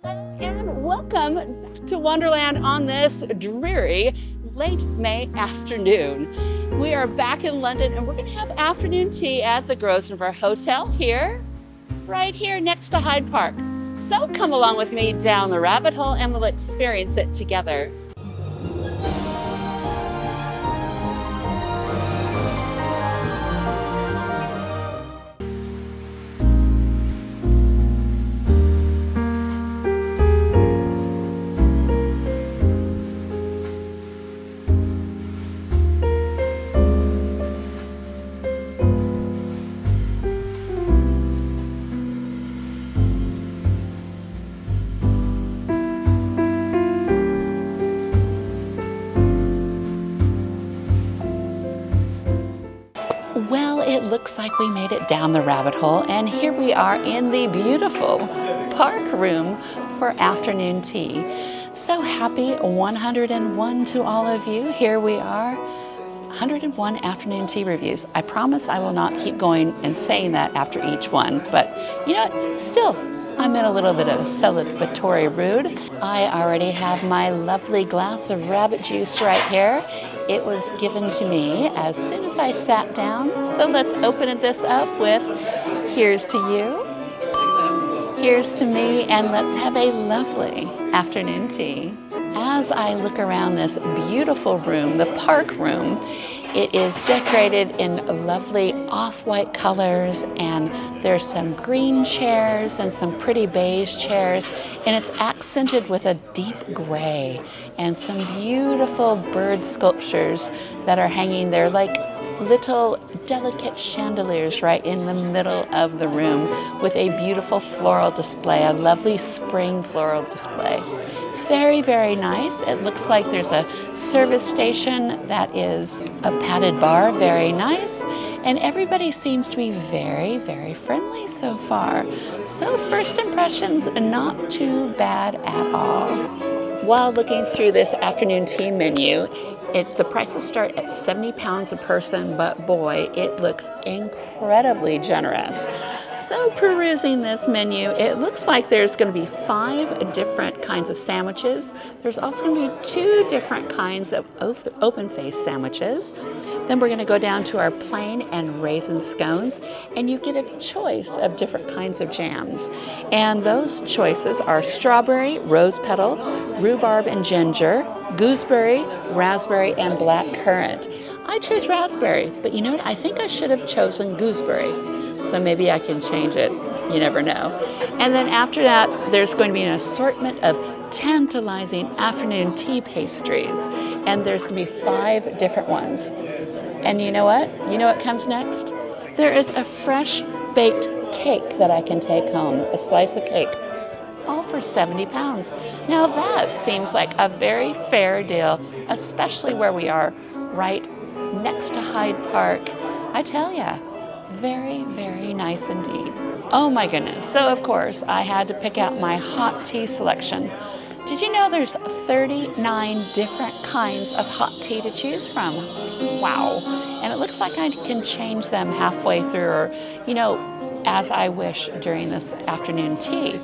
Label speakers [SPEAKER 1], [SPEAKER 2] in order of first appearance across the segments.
[SPEAKER 1] And welcome back to Wonderland on this dreary late May afternoon. We are back in London and we're going to have afternoon tea at the Grosvenor Hotel here, right here next to Hyde Park. So come along with me down the rabbit hole and we'll experience it together. Well, it looks like we made it down the rabbit hole, and here we are in the beautiful park room for afternoon tea. So happy 101 to all of you. Here we are, 101 afternoon tea reviews. I promise I will not keep going and saying that after each one, but you know what, still, I'm in a little bit of a celebratory mood. I already have my lovely glass of rabbit juice right here. It was given to me as soon as I sat down. So let's open this up with here's to you, here's to me, and let's have a lovely afternoon tea. As I look around this beautiful room, the park room, it is decorated in lovely off-white colors, and there's some green chairs and some pretty beige chairs, and it's accented with a deep gray and some beautiful bird sculptures that are hanging there like little delicate chandeliers right in the middle of the room with a beautiful floral display, a lovely spring floral display. It's very, very nice. It looks like there's a service station that is a padded bar, very nice. And everybody seems to be very, very friendly so far. So first impressions, not too bad at all. While looking through this afternoon tea menu, the prices start at £70 a person, but boy, it looks incredibly generous. So perusing this menu, it looks like there's going to be 5 different kinds of sandwiches. There's also going to be 2 different kinds of open-faced sandwiches. Then we're going to go down to our plain and raisin scones, and you get a choice of different kinds of jams. And those choices are strawberry, rose petal, rhubarb and ginger, gooseberry, raspberry, and black currant. I chose raspberry, but you know what? I think I should have chosen gooseberry. So maybe I can change it. You never know. And then after that, there's going to be an assortment of tantalizing afternoon tea pastries. And there's going to be 5 different ones. And you know what? You know what comes next? There is a fresh baked cake that I can take home, a slice of cake, all for £70. Now that seems like a very fair deal, especially where we are right next to Hyde Park. I tell ya, very, very nice indeed. Oh my goodness. So of course I had to pick out my hot tea selection. Did you know there's 39 different kinds of hot tea to choose from? Wow. And it looks like I can change them halfway through, or, you know, as I wish during this afternoon tea.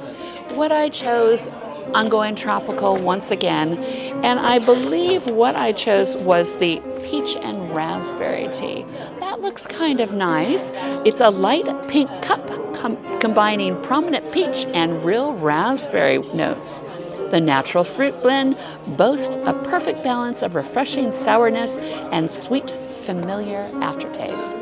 [SPEAKER 1] What I chose, I'm going tropical once again, and I believe what I chose was the peach and raspberry tea. That looks kind of nice. It's a light pink cup combining prominent peach and real raspberry notes. The natural fruit blend boasts a perfect balance of refreshing sourness and sweet, familiar aftertaste.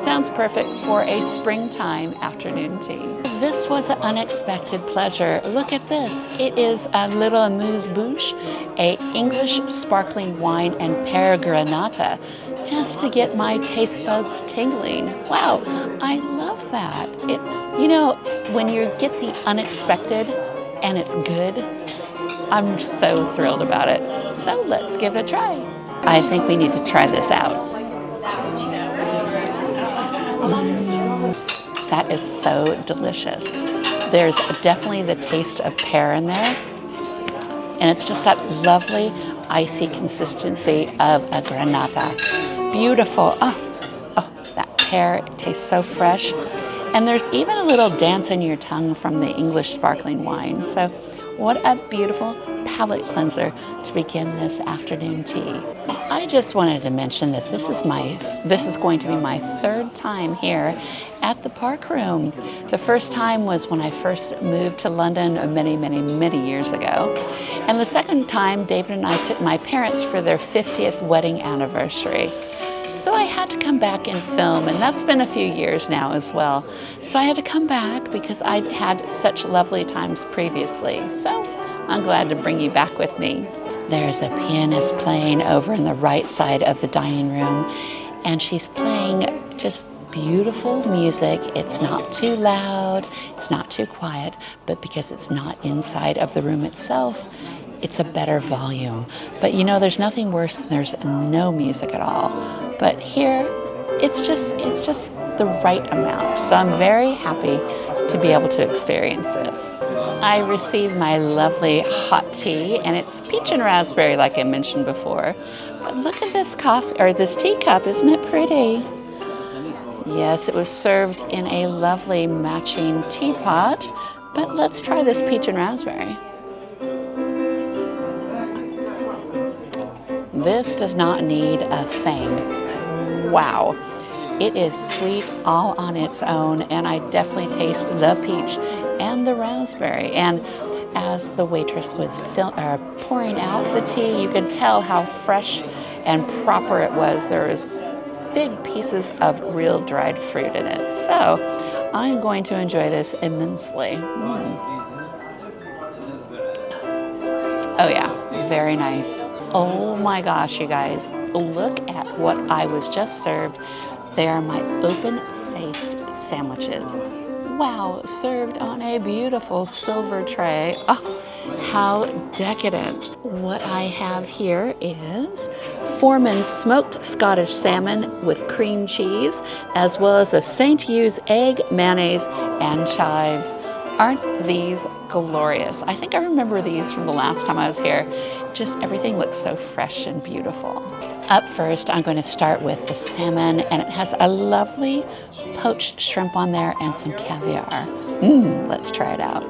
[SPEAKER 1] Sounds perfect for a springtime afternoon tea. This was an unexpected pleasure. Look at this. It is a little Amuse bouche, a English sparkling wine and pear granata, just to get my taste buds tingling. Wow, I love that. You know, when you get the unexpected and it's good, I'm so thrilled about it. So let's give it a try. I think we need to try this out. That is so delicious. There's definitely the taste of pear in there, and it's just that lovely icy consistency of a granata. Beautiful. Oh, that pear, it tastes so fresh. And there's even a little dance in your tongue from the English sparkling wine. So what a beautiful palate cleanser to begin this afternoon tea. I just wanted to mention that this is going to be my third time here at the Park Room. The first time was when I first moved to London many years ago. And the second time, David and I took my parents for their 50th wedding anniversary. So I had to come back and film, and that's been a few years now as well. So I had to come back because I'd had such lovely times previously. So I'm glad to bring you back with me. There's a pianist playing over in the right side of the dining room, and she's playing just beautiful music. It's not too loud, it's not too quiet, but because it's not inside of the room itself, it's a better volume. But you know, there's nothing worse than there's no music at all. But here, it's just the right amount. So I'm very happy to be able to experience this. I received my lovely hot tea, and it's peach and raspberry like I mentioned before. But look at this this teacup, isn't it pretty? Yes, it was served in a lovely matching teapot. But let's try this peach and raspberry. This does not need a thing. Wow. It is sweet all on its own, and I definitely taste the peach and the raspberry. And as the waitress was pouring out the tea, you could tell how fresh and proper it was. There was big pieces of real dried fruit in it. So I'm going to enjoy this immensely. Oh yeah, very nice. Oh my gosh, you guys, look at what I was just served. They are my open-faced sandwiches. Wow, served on a beautiful silver tray. Oh, how decadent. What I have here is Foreman's smoked Scottish salmon with cream cheese, as well as a St. Hugh's egg, mayonnaise, and chives. Aren't these glorious? I think I remember these from the last time I was here. Just everything looks so fresh and beautiful. Up first, I'm going to start with the salmon, and it has a lovely poached shrimp on there and some caviar. Let's try it out.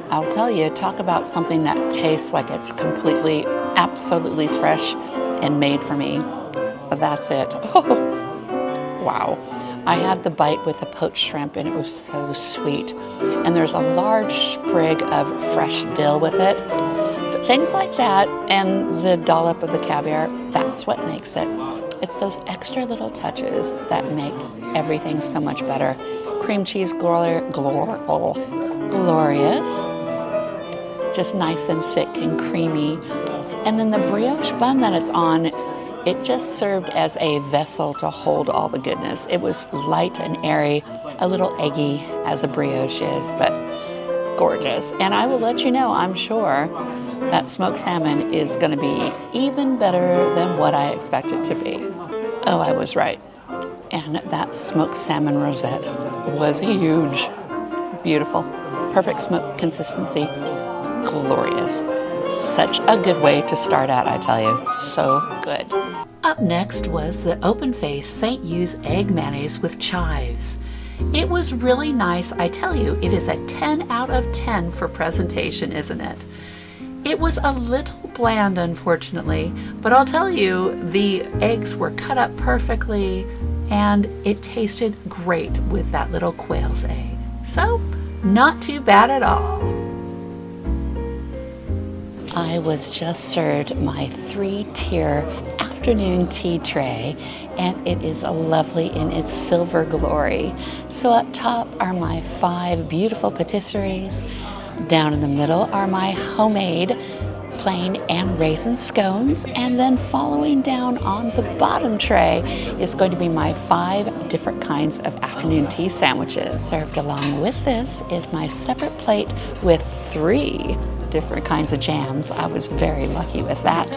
[SPEAKER 1] I'll tell you, talk about something that tastes like it's completely, absolutely fresh and made for me. That's it. Oh, wow. I had the bite with the poached shrimp, and it was so sweet. And there's a large sprig of fresh dill with it. Things like that, and the dollop of the caviar, that's what makes it. It's those extra little touches that make everything so much better. Cream cheese, glorious. Just nice and thick and creamy. And then the brioche bun that it's on, it just served as a vessel to hold all the goodness. It was light and airy, a little eggy as a brioche is, but gorgeous. And I will let you know, I'm sure, that smoked salmon is going to be even better than what I expected to be. Oh, I was right. And that smoked salmon rosette was huge. Beautiful. Perfect smoke consistency. Glorious. Such a good way to start out, I tell you. So good. Up next was the open-faced St. Hugh's egg mayonnaise with chives. It was really nice, I tell you. It is a 10 out of 10 for presentation, isn't it? It was a little bland, unfortunately, but I'll tell you, the eggs were cut up perfectly, and it tasted great with that little quail's egg. So, not too bad at all. I was just served my 3-tier afternoon tea tray, and it is lovely in its silver glory. So up top are my 5 beautiful patisseries. Down in the middle are my homemade plain and raisin scones, and then following down on the bottom tray is going to be my 5 different kinds of afternoon tea sandwiches. Served along with this is my separate plate with 3 different kinds of jams. I was very lucky with that.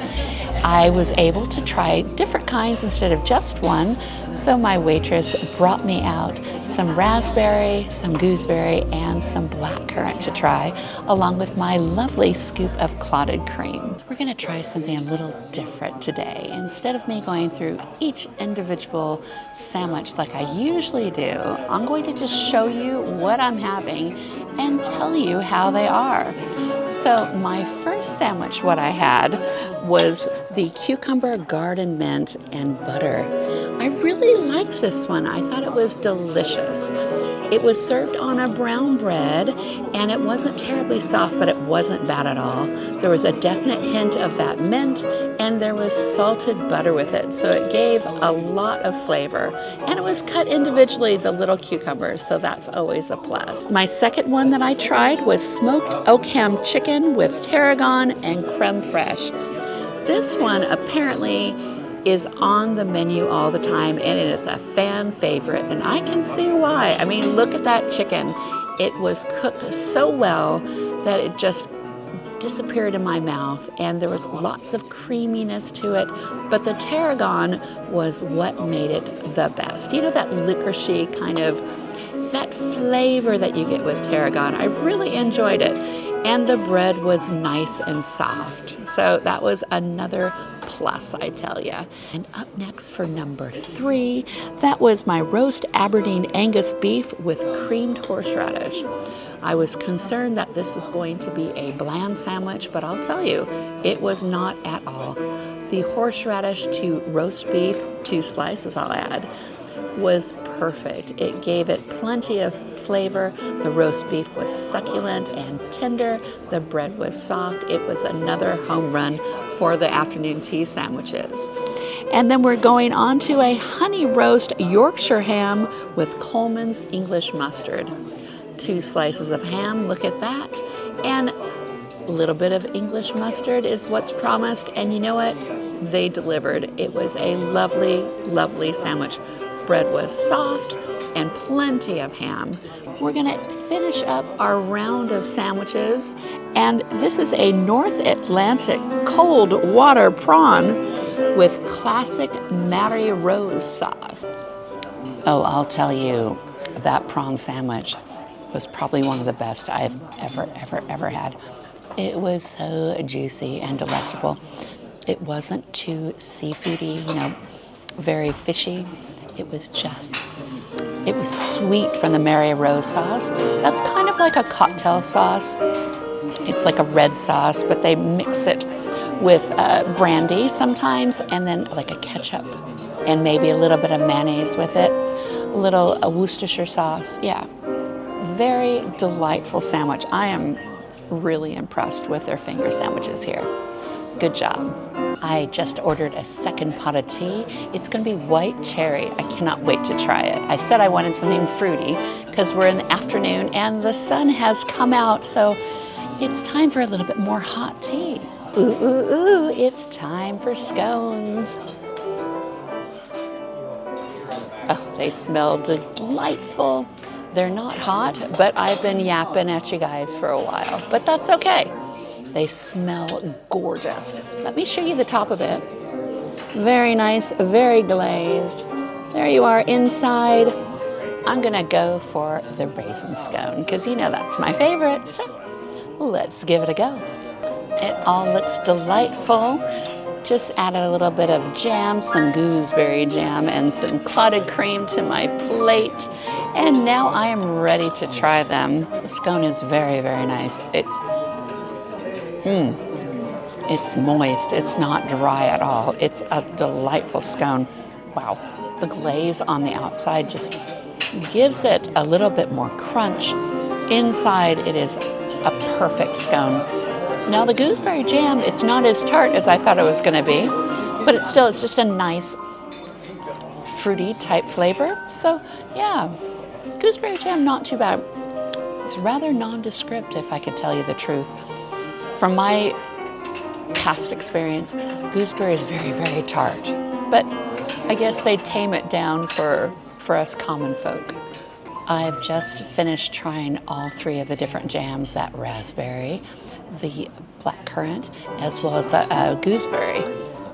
[SPEAKER 1] I was able to try different kinds instead of just one, so my waitress brought me out some raspberry, some gooseberry, and some blackcurrant to try, along with my lovely scoop of clotted cream. We're going to try something a little different today. Instead of me going through each individual sandwich like I usually do, I'm going to just show you what I'm having and tell you how they are. So my first sandwich, what I had, was the cucumber garden mint and butter. I really liked this one. I thought it was delicious. It was served on a brown bread, and it wasn't terribly soft, but it wasn't bad at all. There was a definite hint of that mint, and there was salted butter with it, so it gave a lot of flavor. And it was cut individually, the little cucumbers, so that's always a plus. My second one that I tried was smoked Oakham chicken with tarragon and creme fraiche. This one apparently is on the menu all the time, and it is a fan favorite, and I can see why. I mean, look at that chicken. It was cooked so well that it just disappeared in my mouth, and there was lots of creaminess to it, but the tarragon was what made it the best. You know, that licoricey kind of, that flavor that you get with tarragon. I really enjoyed it. And the bread was nice and soft. So that was another plus, I tell you. And up next for number 3, that was my roast Aberdeen Angus beef with creamed horseradish. I was concerned that this was going to be a bland sandwich, but I'll tell you, it was not at all. The horseradish to roast beef, 2 slices I'll add, was perfect. It gave it plenty of flavor. The roast beef was succulent and tender. The bread was soft. It was another home run for the afternoon tea sandwiches. And then we're going on to a honey roast Yorkshire ham with Coleman's English mustard. 2 slices of ham, look at that. And a little bit of English mustard is what's promised. And you know what? They delivered. It was a lovely, lovely sandwich. Bread was soft and plenty of ham. We're gonna finish up our round of sandwiches, and this is a North Atlantic cold water prawn with classic Mary Rose sauce. Oh, I'll tell you, that prawn sandwich was probably one of the best I've ever had. It was so juicy and delectable. It wasn't too seafoody, you know, very fishy. It was sweet from the Mary Rose sauce. That's kind of like a cocktail sauce. It's like a red sauce, but they mix it with brandy sometimes, and then like a ketchup, and maybe a little bit of mayonnaise with it, a little Worcestershire sauce. Yeah, very delightful sandwich. I am really impressed with their finger sandwiches here. Good job. I just ordered a second pot of tea. It's going to be white cherry. I cannot wait to try it. I said I wanted something fruity because we're in the afternoon and the sun has come out, so it's time for a little bit more hot tea. Ooh, ooh, ooh, it's time for scones. Oh, they smell delightful. They're not hot, but I've been yapping at you guys for a while, but that's okay. They smell gorgeous. Let me show you the top of it. Very nice, very glazed. There you are inside. I'm gonna go for the raisin scone because you know that's my favorite. So let's give it a go. It all looks delightful. Just added a little bit of jam, some gooseberry jam, and some clotted cream to my plate. And now I am ready to try them. The scone is very, very nice. It's moist. It's not dry at all. It's a delightful scone. Wow. The glaze on the outside just gives it a little bit more crunch. Inside, it is a perfect scone. Now the gooseberry jam, it's not as tart as I thought it was going to be, but it's just a nice fruity type flavor. So yeah, gooseberry jam, not too bad. It's rather nondescript, if I could tell you the truth. From my past experience, gooseberry is very, very tart, but I guess they tame it down for us common folk. I've just finished trying all three of the different jams, that raspberry, the blackcurrant, as well as the gooseberry.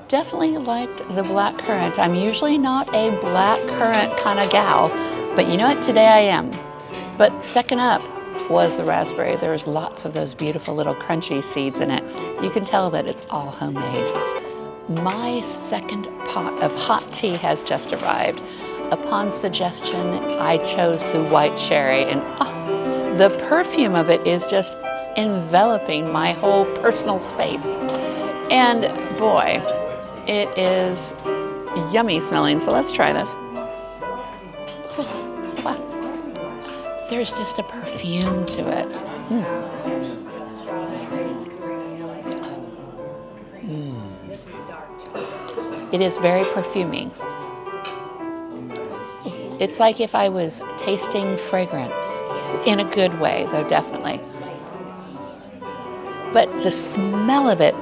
[SPEAKER 1] Definitely liked the blackcurrant. I'm usually not a blackcurrant kind of gal, but you know what, today I am. But second up was the raspberry. There's lots of those beautiful little crunchy seeds in it. You can tell that it's all homemade. My second pot of hot tea has just arrived. Upon suggestion, I chose the white cherry, and the perfume of it is just enveloping my whole personal space. And boy, it is yummy smelling, so let's try this. Wow. There's just a perfume to it. It is very perfuming. It's like if I was tasting fragrance, in a good way, though, definitely. But the smell of it,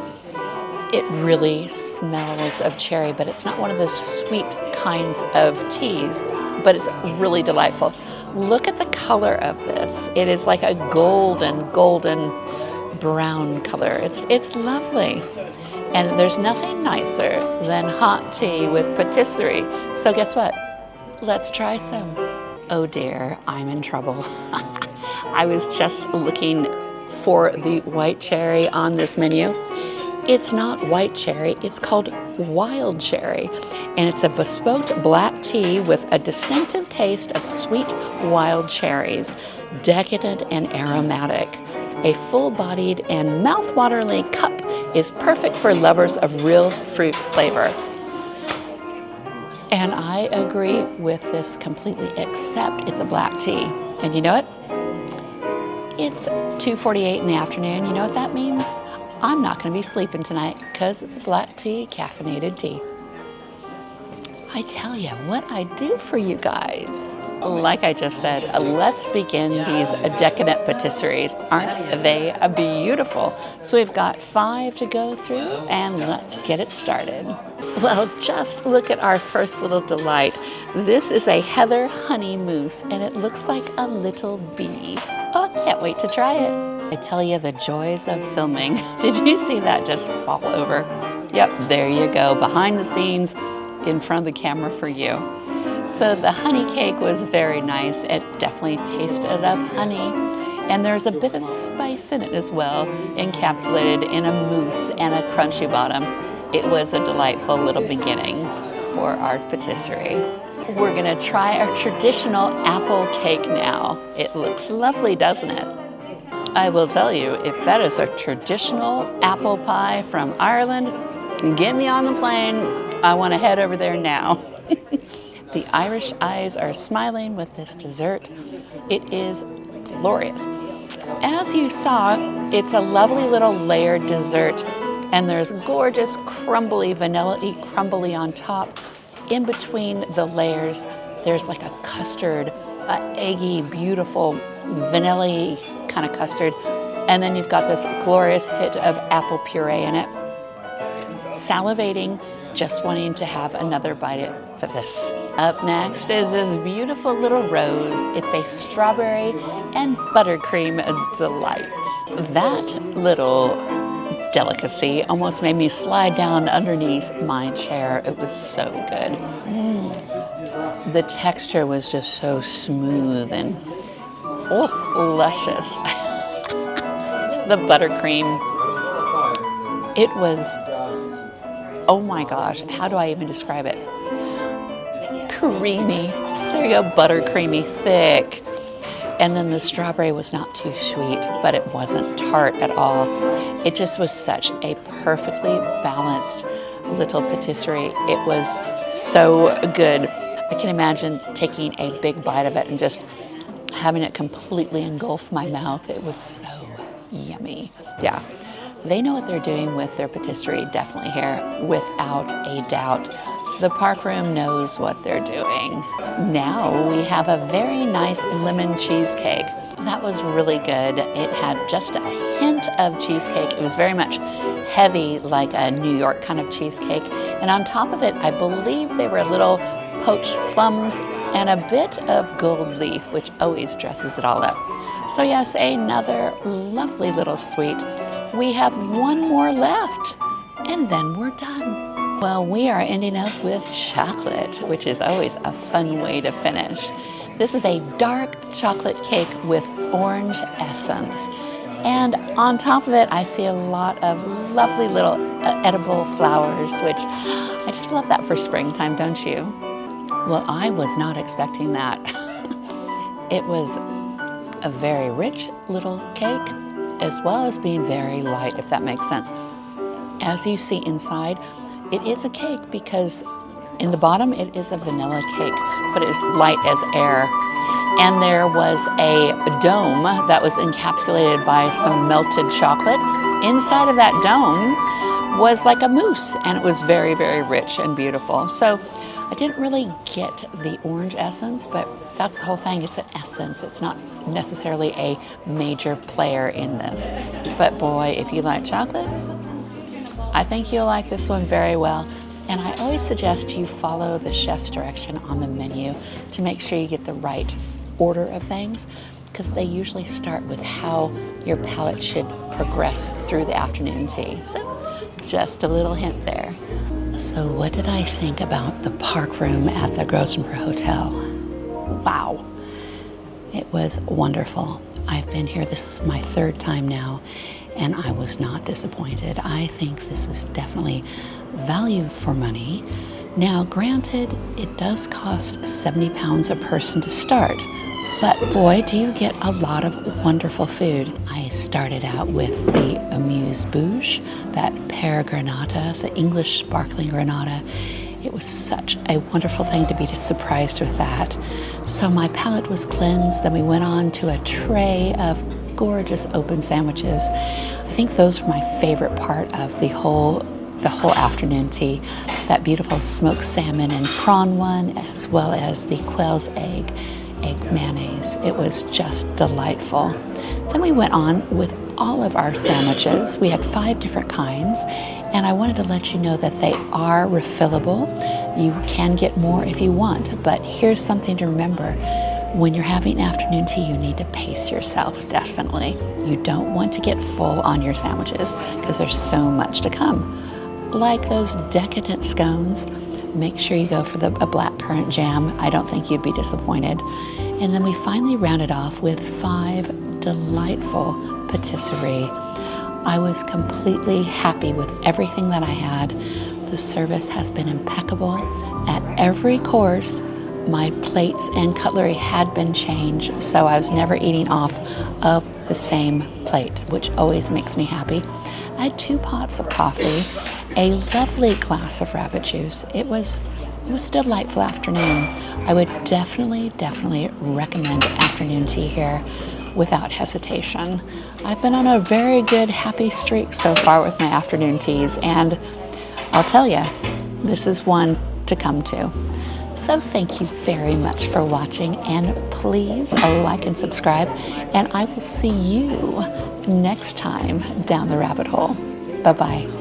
[SPEAKER 1] it really smells of cherry, but it's not one of those sweet kinds of teas, but it's really delightful. Look at the color of this. It is like a golden brown color. It's lovely. And there's nothing nicer than hot tea with patisserie. So guess what? Let's try some. Oh dear, I'm in trouble. I was just looking for the white cherry on this menu. It's not white cherry, it's called wild cherry. And it's a bespoke black tea with a distinctive taste of sweet wild cherries, decadent and aromatic. A full-bodied and mouth-watering cup is perfect for lovers of real fruit flavor. And I agree with this completely, except it's a black tea. And you know what? It's 2:48 in the afternoon. You know what that means? I'm not going to be sleeping tonight because it's a black tea, caffeinated tea. I tell you what I do for you guys. Like I just said, let's begin these decadent patisseries. Aren't they beautiful? So we've got 5 to go through, and let's get it started. Well, just look at our first little delight. This is a heather honey mousse, and it looks like a little bee. Oh, I can't wait to try it. I tell you, the joys of filming. Did you see that just fall over? Yep, there you go, behind the scenes, in front of the camera for you. So the honey cake was very nice. It definitely tasted of honey, and there's a bit of spice in it as well, encapsulated in a mousse and a crunchy bottom. It was a delightful little beginning for our patisserie. We're gonna try our traditional apple cake now. It looks lovely, doesn't it? I will tell you, if that is a traditional apple pie from Ireland, get me on the plane. I want to head over there now. The Irish eyes are smiling with this dessert. It is glorious. As you saw, it's a lovely little layered dessert, and there's gorgeous crumbly, vanilla-y crumbly on top. In between the layers, there's like a custard, eggy, beautiful, vanilla-y kind of custard. And then you've got this glorious hit of apple puree in it. Salivating, just wanting to have another bite for this. Up next is this beautiful little rose. It's a strawberry and buttercream delight. That little delicacy almost made me slide down underneath my chair. It was so good. The texture was just so smooth and luscious. The buttercream, it was, oh my gosh, how do I even describe it? Creamy. There you go, buttercreamy, thick. And then the strawberry was not too sweet, but it wasn't tart at all. It just was such a perfectly balanced little patisserie. It was so good. I can imagine taking a big bite of it and just having it completely engulf my mouth. It was so yummy. Yeah, they know what they're doing with their patisserie, definitely here, without a doubt. The park room knows what they're doing. Now we have a very nice lemon cheesecake. That was really good. It had just a hint of cheesecake. It was very much heavy, like a New York kind of cheesecake. And on top of it, I believe they were little poached plums and a bit of gold leaf, which always dresses it all up. So yes, another lovely little sweet. We have one more left, and then we're done. Well, we are ending up with chocolate, which is always a fun way to finish. This is a dark chocolate cake with orange essence. And on top of it, I see a lot of lovely little edible flowers, which I just love that for springtime, don't you? Well, I was not expecting that. It was a very rich little cake, as well as being very light, if that makes sense. As you see inside, it is a cake because in the bottom it is a vanilla cake, but it is light as air. And there was a dome that was encapsulated by some melted chocolate. Inside of that dome was like a mousse, and it was very, very rich and beautiful. So I didn't really get the orange essence, but that's the whole thing. It's an essence. It's not necessarily a major player in this. But boy, if you like chocolate, I think you'll like this one very well. And I always suggest you follow the chef's direction on the menu to make sure you get the right order of things, because they usually start with how your palate should progress through the afternoon tea. So just a little hint there. So what did I think about the park room at the Grosvenor Hotel? Wow, it was wonderful. I've been here, this is my third time now, and I was not disappointed. I think this is definitely value for money. Now, granted, it does cost £70 a person to start, but boy, do you get a lot of wonderful food. I started out with the Amuse bouche, that pear granata, the English sparkling granata. It was such a wonderful thing to be surprised with that. So my palate was cleansed. Then we went on to a tray of gorgeous open sandwiches. I think those were my favorite part of the whole afternoon tea. That beautiful smoked salmon and prawn one, as well as the quail's egg mayonnaise. It was just delightful. Then we went on with all of our sandwiches. We had 5 different kinds, and I wanted to let you know that they are refillable. You can get more if you want, but here's something to remember. When you're having afternoon tea, you need to pace yourself, definitely. You don't want to get full on your sandwiches because there's so much to come. Like those decadent scones, make sure you go for a blackcurrant jam. I don't think you'd be disappointed. And then we finally rounded off with 5 delightful patisserie. I was completely happy with everything that I had. The service has been impeccable. At every course, my plates and cutlery had been changed, so I was never eating off of the same plate, which always makes me happy. I had 2 pots of coffee, a lovely glass of rabbit juice. It was a delightful afternoon. I would definitely recommend afternoon tea here without hesitation. I've been on a very good, happy streak so far with my afternoon teas, and I'll tell you, this is one to come to. So thank you very much for watching, and please like and subscribe, and I will see you next time down the rabbit hole. Bye-bye.